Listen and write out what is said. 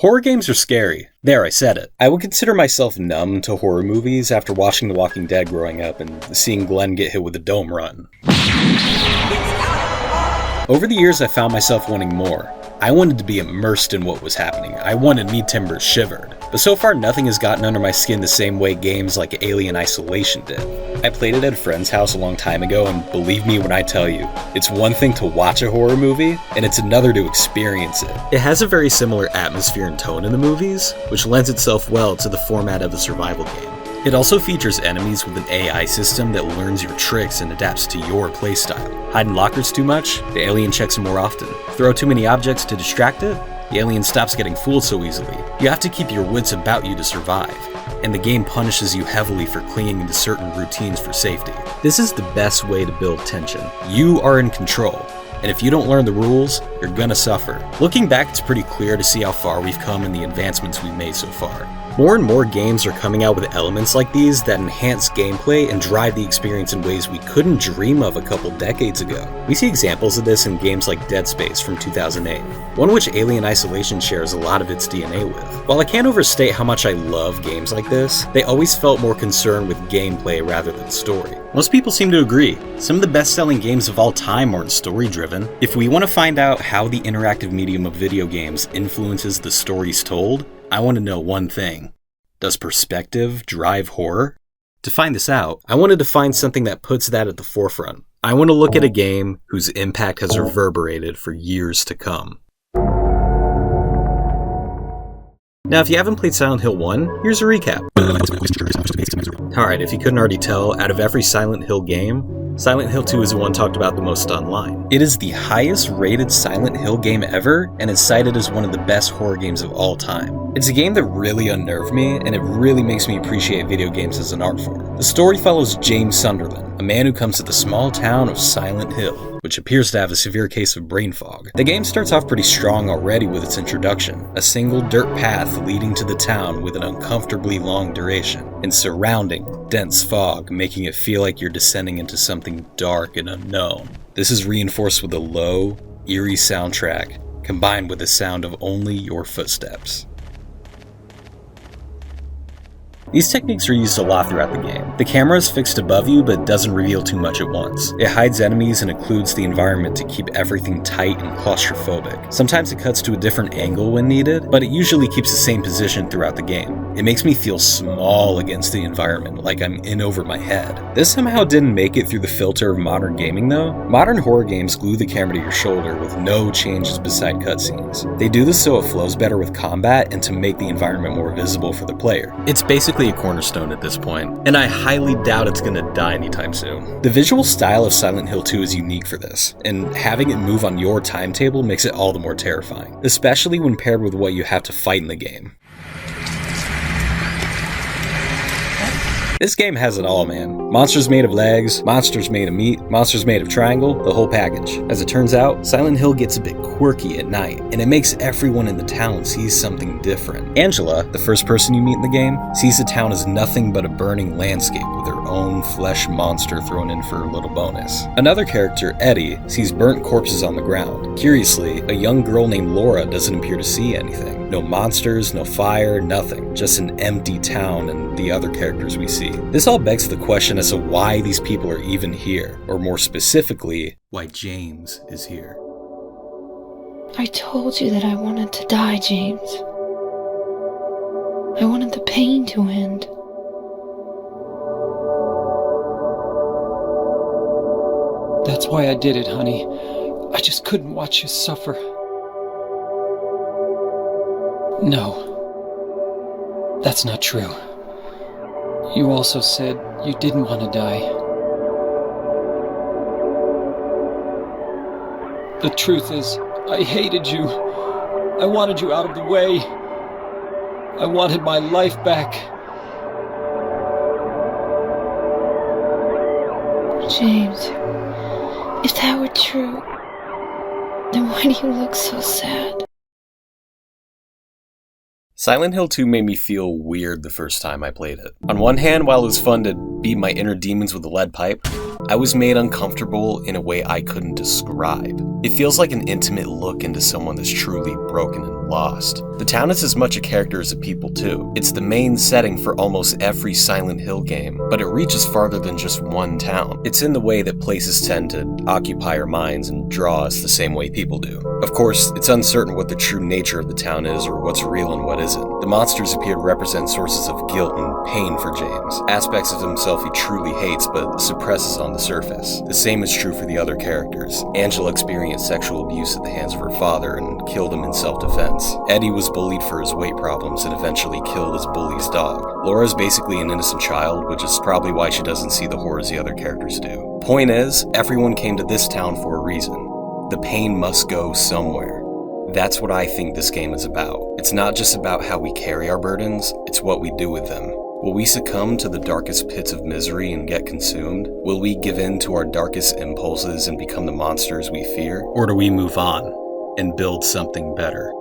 Horror games are scary. There, I said it. I would consider myself numb to horror movies after watching The Walking Dead growing up and seeing Glenn get hit with a dome run. Over the years, I found myself wanting more. I wanted to be immersed in what was happening. I wanted me timbers shivered. But so far, nothing has gotten under my skin the same way games like Alien Isolation did. I played it at a friend's house a long time ago, and believe me when I tell you, it's one thing to watch a horror movie, and it's another to experience it. It has a very similar atmosphere and tone in the movies, which lends itself well to the format of a survival game. It also features enemies with an AI system that learns your tricks and adapts to your playstyle. Hide in lockers too much? The alien checks them more often. Throw too many objects to distract it? The alien stops getting fooled so easily. You have to keep your wits about you to survive, and the game punishes you heavily for clinging to certain routines for safety. This is the best way to build tension. You are in control, and if you don't learn the rules, you're gonna suffer. Looking back, it's pretty clear to see how far we've come in the advancements we've made so far. More and more games are coming out with elements like these that enhance gameplay and drive the experience in ways we couldn't dream of a couple decades ago. We see examples of this in games like Dead Space from 2008, one which Alien Isolation shares a lot of its DNA with. While I can't overstate how much I love games like this, they always felt more concerned with gameplay rather than story. Most people seem to agree. Some of the best-selling games of all time aren't story-driven. If we want to find out how the interactive medium of video games influences the stories told, I want to know one thing. Does perspective drive horror? To find this out, I wanted to find something that puts that at the forefront. I want to look at a game whose impact has reverberated for years to come. Now, if you haven't played Silent Hill 1, here's a recap. Alright, if you couldn't already tell, out of every Silent Hill game, Silent Hill 2 is the one talked about the most online. It is the highest rated Silent Hill game ever, and is cited as one of the best horror games of all time. It's a game that really unnerved me, and it really makes me appreciate video games as an art form. The story follows James Sunderland, a man who comes to the small town of Silent Hill, which appears to have a severe case of brain fog. The game starts off pretty strong already with its introduction, a single dirt path leading to the town with an uncomfortably long duration, and surrounding dense fog, making it feel like you're descending into something dark and unknown. This is reinforced with a low, eerie soundtrack, combined with the sound of only your footsteps. These techniques are used a lot throughout the game. The camera is fixed above you but doesn't reveal too much at once. It hides enemies and occludes the environment to keep everything tight and claustrophobic. Sometimes it cuts to a different angle when needed, but it usually keeps the same position throughout the game. It makes me feel small against the environment, like I'm in over my head. This somehow didn't make it through the filter of modern gaming though. Modern horror games glue the camera to your shoulder with no changes beside cutscenes. They do this so it flows better with combat and to make the environment more visible for the player. It's basically a cornerstone at this point, and I highly doubt it's gonna die anytime soon. The visual style of Silent Hill 2 is unique for this, and having it move on your timetable makes it all the more terrifying, especially when paired with what you have to fight in the game. This game has it all, man. Monsters made of legs, monsters made of meat, monsters made of triangle, the whole package. As it turns out, Silent Hill gets a bit quirky at night, and it makes everyone in the town see something different. Angela, the first person you meet in the game, sees the town as nothing but a burning landscape with her own flesh monster thrown in for a little bonus. Another character, Eddie, sees burnt corpses on the ground. Curiously, a young girl named Laura doesn't appear to see anything. No monsters, no fire, nothing. Just an empty town and the other characters we see. This all begs the question as to why these people are even here, or more specifically, why James is here. I told you that I wanted to die, James. I wanted the pain to end. That's why I did it, honey. I just couldn't watch you suffer. No, that's not true. You also said you didn't want to die. The truth is, I hated you. I wanted you out of the way. I wanted my life back. James, if that were true, then why do you look so sad? Silent Hill 2 made me feel weird the first time I played it. On one hand, while it was fun to beat my inner demons with a lead pipe, I was made uncomfortable in a way I couldn't describe. It feels like an intimate look into someone that's truly broken and lost. The town is as much a character as the people too. It's the main setting for almost every Silent Hill game, but it reaches farther than just one town. It's in the way that places tend to occupy our minds and draw us the same way people do. Of course, it's uncertain what the true nature of the town is or what's real and what isn't. The monsters appear to represent sources of guilt and pain for James, aspects of himself he truly hates but suppresses on the surface. The same is true for the other characters. Angela experienced sexual abuse at the hands of her father and killed him in self-defense. Eddie was bullied for his weight problems and eventually killed his bully's dog. Laura's basically an innocent child, which is probably why she doesn't see the horrors the other characters do. Point is, everyone came to this town for a reason. The pain must go somewhere. That's what I think this game is about. It's not just about how we carry our burdens, it's what we do with them. Will we succumb to the darkest pits of misery and get consumed? Will we give in to our darkest impulses and become the monsters we fear? Or do we move on and build something better?